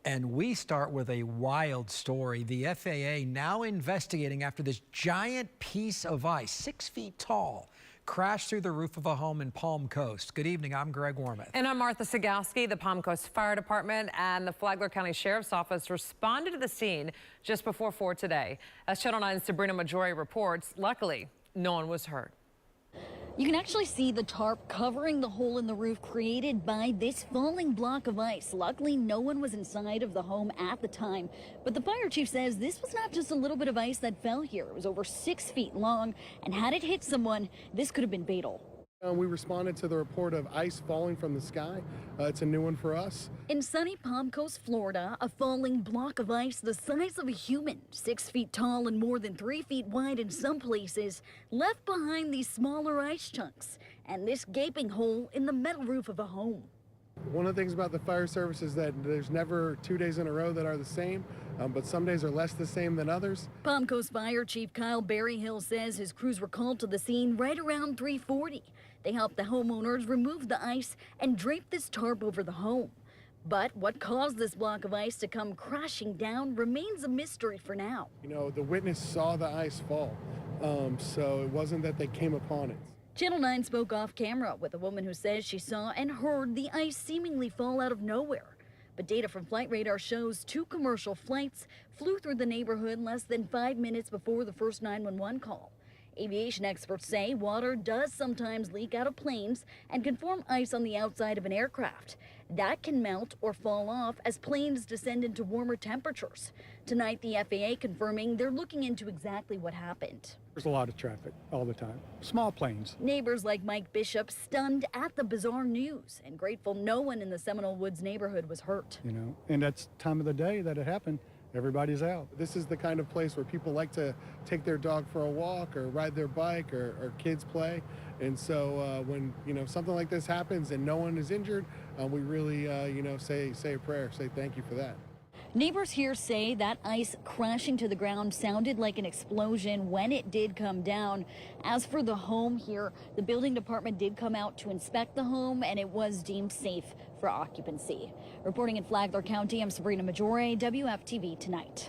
And we start with a wild story. The FAA now investigating after this giant piece of ice, 6 feet tall, crashed through the roof of a home in Palm Coast. Good evening, I'm Greg Wormuth. And I'm Martha Sagowski. The Palm Coast Fire Department and the Flagler County Sheriff's Office responded to the scene just before 4 today. As Channel 9's Sabrina Maggiore reports, luckily, no one was hurt. You can actually see the tarp covering the hole in the roof created by this falling block of ice. Luckily, no one was inside of the home at the time. But the fire chief says this was not just a little bit of ice that fell here. It was over 6 feet long, and had it hit someone, this could have been fatal. We responded to the report of ice falling from the sky. It's a new one for us. In sunny Palm Coast, Florida, a falling block of ice the size of a human, 6 feet tall and more than 3 feet wide in some places, left behind these smaller ice chunks and this gaping hole in the metal roof of a home. One of the things about the fire service is that there's never 2 days in a row that are the same, but some days are less the same than others. Palm Coast Fire Chief Kyle Berryhill says his crews were called to the scene right around 3:40. They helped the homeowners remove the ice and drape this tarp over the home. But what caused this block of ice to come crashing down remains a mystery for now. You know, the witness saw the ice fall, so it wasn't that they came upon it. Channel 9 spoke off camera with a woman who says she saw and heard the ice seemingly fall out of nowhere. But data from flight radar shows 2 commercial flights flew through the neighborhood less than 5 minutes before the first 911 call. Aviation experts say water does sometimes leak out of planes and can form ice on the outside of an aircraft. That can melt or fall off as planes descend into warmer temperatures. Tonight, the FAA confirming they're looking into exactly what happened. There's a lot of traffic all the time. Small planes. Neighbors like Mike Bishop stunned at the bizarre news and grateful no one in the Seminole Woods neighborhood was hurt. You know, and that's the time of the day that it happened. Everybody's out. This is the kind of place where people like to take their dog for a walk or ride their bike or kids play. And so when, something like this happens and no one is injured, we really, say a prayer, say thank you for that. Neighbors here say that ice crashing to the ground sounded like an explosion when it did come down. As for the home here, the building department did come out to inspect the home and it was deemed safe for occupancy. Reporting in Flagler County, I'm Sabrina Maggiore, WFTV Tonight.